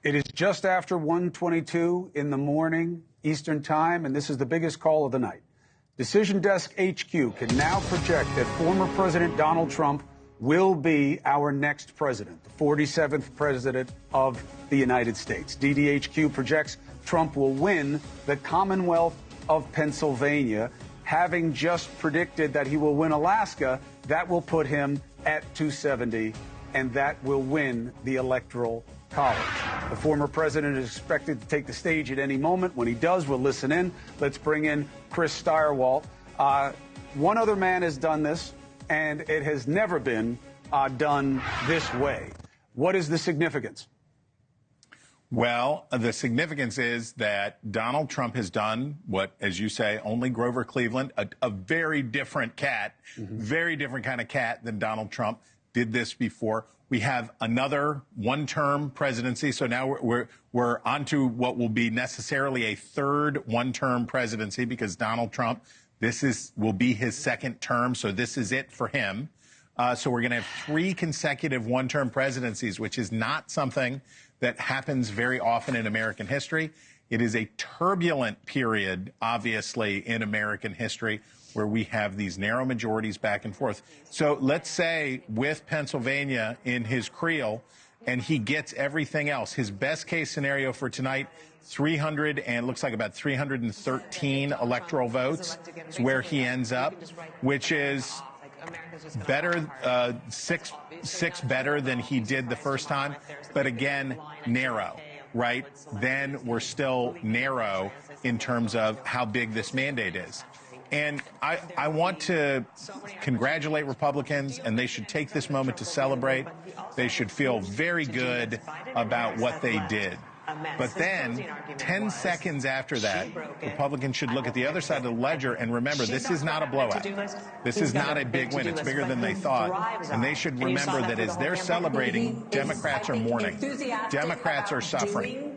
It is just after 1:22 in the morning Eastern Time, and this is the biggest call of the night. Decision Desk HQ can now project that former President Donald Trump will be our next president, the 47th president of the United States. DDHQ projects Trump will win the Commonwealth of Pennsylvania. Having just predicted that he will win Alaska, that will put him at 270, and that will win the Electoral College. The former president is expected to take the stage at any moment. When he does, we'll listen in. Let's bring in Chris Stirewalt. One other man has done this, and it has never been done this way. What is the significance? Well, the significance is that Donald Trump has done what, as you say, only Grover Cleveland, a very different cat, very different kind of cat than Donald Trump, did this before. We have another one-term presidency, so now we're onto what will be necessarily a third one-term presidency because Donald Trump, will be his second term, so this is it for him. So we're going to have 3 consecutive one-term presidencies, which is not something that happens very often in American history. It is a turbulent period, obviously, in American history where we have these narrow majorities back and forth. So let's say with Pennsylvania in his creel and he gets everything else, his best case scenario for tonight, 300 and looks like about 313 electoral votes is where he ends up, which is better, six better than he did the first time, but again, narrow, right? Then we're still narrow in terms of how big this mandate is. And I want to congratulate Republicans, and they should take this moment to celebrate. They should feel very good about what they did. But then, 10 seconds after that, Republicans should look at the other side of the ledger and remember, this is not a blowout. This is not a big win. It's bigger than they thought. And they should remember that as they're celebrating, Democrats are mourning. Democrats are suffering.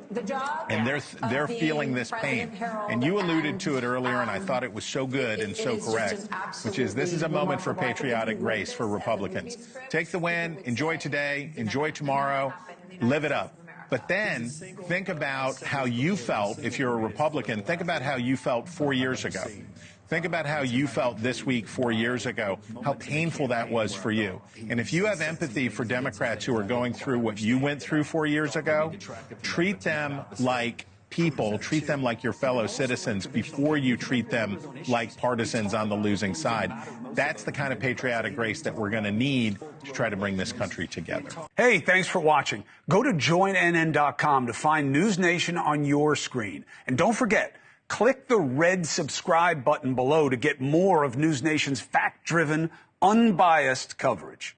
And they're feeling this pain. And you alluded to it earlier, and I thought it was so good and so correct, which is this is a moment for patriotic grace for Republicans. Take the win, enjoy today, enjoy tomorrow, live it up. But then think about how you felt if you're a Republican. Think about how you felt 4 years ago. Think about how you felt this week 4 years ago, how painful that was for you. And if you have empathy for Democrats who are going through what you went through 4 years ago, treat them like people, treat them like your fellow citizens before you treat them like partisans on the losing side. That's the kind of patriotic grace that we're going to need to try to bring this country together. Hey, thanks for watching. Go to joinnn.com to find News Nation on your screen. And don't forget, click the red subscribe button below to get more of News Nation's fact-driven, unbiased coverage.